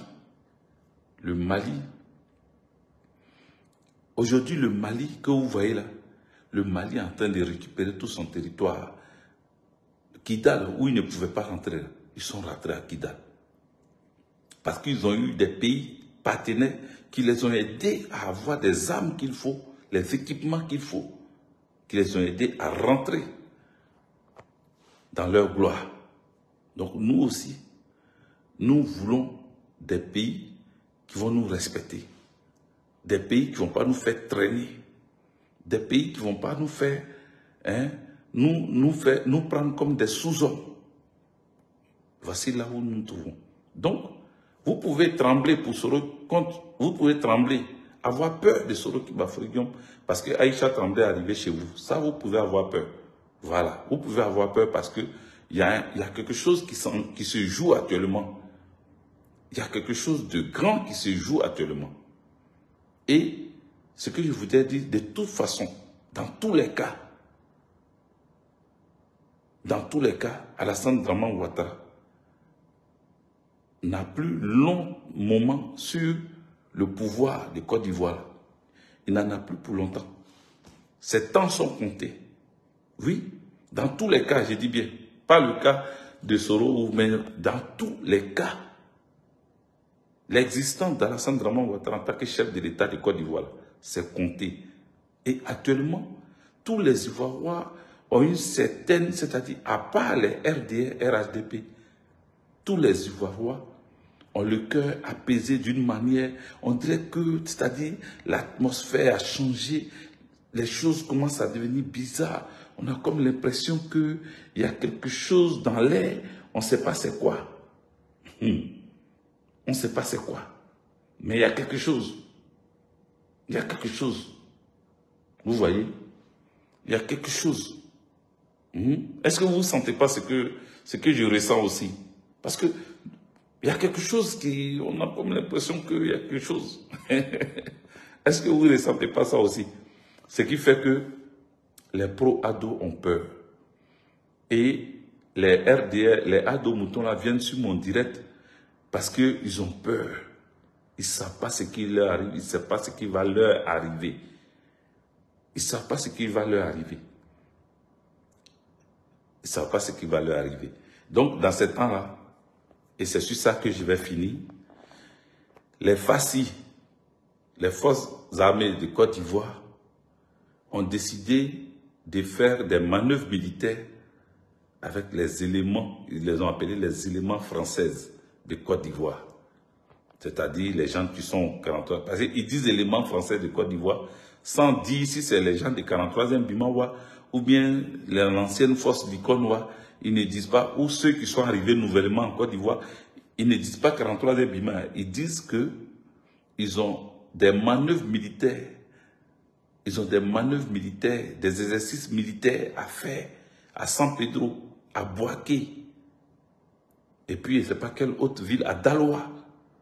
aujourd'hui, le Mali que vous voyez là, le Mali est en train de récupérer tout son territoire. Kidal, où ils ne pouvaient pas rentrer, ils sont rentrés à Kidal. Parce qu'ils ont eu des pays partenaires qui les ont aidés à avoir des armes qu'il faut, les équipements qu'il faut, qui les ont aidés à rentrer dans leur gloire. Donc nous aussi, nous voulons des pays qui vont nous respecter, des pays qui ne vont pas nous faire traîner, des pays qui ne vont pas nous faire, nous prendre comme des sous-hommes. Voici là où nous nous trouvons. Donc, vous pouvez trembler pour Soro, vous pouvez trembler, avoir peur de Soro Kibafridium, parce que Aïcha tremblait arriver chez vous. Ça, vous pouvez avoir peur. Voilà, vous pouvez avoir peur parce que il y a quelque chose qui se joue actuellement. Il y a quelque chose de grand qui se joue actuellement. Et ce que je voudrais dire, de toute façon, dans tous les cas, Alassane Draman Ouattara n'a plus long moment sur le pouvoir de Côte d'Ivoire. Il n'en a plus pour longtemps. Ses temps sont comptés. Oui, dans tous les cas, je dis bien, pas le cas de Soro, mais dans tous les cas, l'existence d'Alassane Draman Ouattara en tant que chef de l'État de Côte d'Ivoire, c'est compté. Et actuellement, tous les Ivoiriens ont une certaine, c'est-à-dire à part les RDR, RHDP, tous les Ivoiriens ont le cœur apaisé d'une manière, on dirait que, c'est-à-dire l'atmosphère a changé, les choses commencent à devenir bizarres. On a comme l'impression qu'il y a quelque chose dans l'air, on ne sait pas c'est quoi. On ne sait pas c'est quoi. Mais il y a quelque chose. Il y a quelque chose. Vous voyez? Il y a quelque chose. Est-ce que vous ne sentez pas ce que je ressens aussi? Parce que il y a quelque chose qui... On a comme l'impression qu'il y a quelque chose. Est-ce que vous ne ressentez pas ça aussi? Ce qui fait que les pro-ados ont peur. Et les RDR, les ados moutons là viennent sur mon direct parce qu'ils ont peur. Ils ne savent pas ce qui leur arrive, ils ne savent pas ce qui va leur arriver. Ils ne savent pas ce qui va leur arriver. Ils ne savent pas ce qui va leur arriver. Donc, dans ce temps-là, et c'est sur ça que je vais finir, les FACI, les forces armées de Côte d'Ivoire, ont décidé de faire des manœuvres militaires avec les éléments, ils les ont appelés les éléments français de Côte d'Ivoire. C'est-à-dire les gens qui sont 43, parce qu'ils disent éléments français de Côte d'Ivoire, sans dire si c'est les gens de 43e Bimawa ou bien l'ancienne force du Connois. Ils ne disent pas, ou ceux qui sont arrivés nouvellement en Côte d'Ivoire, ils ne disent pas 43e Bima, ils disent qu'ils ont des manœuvres militaires. Ils ont des manœuvres militaires, des exercices militaires à faire à San Pedro, à Boaké. Et puis, je ne sais pas quelle autre ville, à Daloa.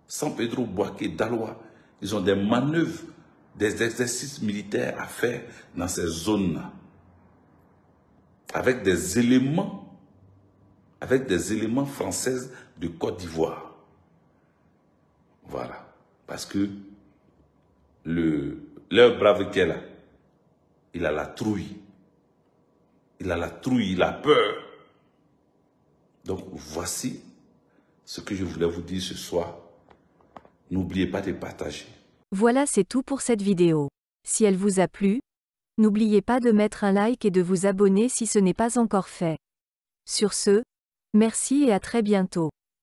San Pedro, Boaké, Daloa. Ils ont des manœuvres, des exercices militaires à faire dans ces zones-là. Avec des éléments français de Côte d'Ivoire. Voilà. Parce que leur brave qui est là, il a la trouille. Il a la trouille, il a peur. Donc, voici ce que je voulais vous dire ce soir. N'oubliez pas de partager. Voilà, c'est tout pour cette vidéo. Si elle vous a plu, n'oubliez pas de mettre un like et de vous abonner si ce n'est pas encore fait. Sur ce, merci et à très bientôt.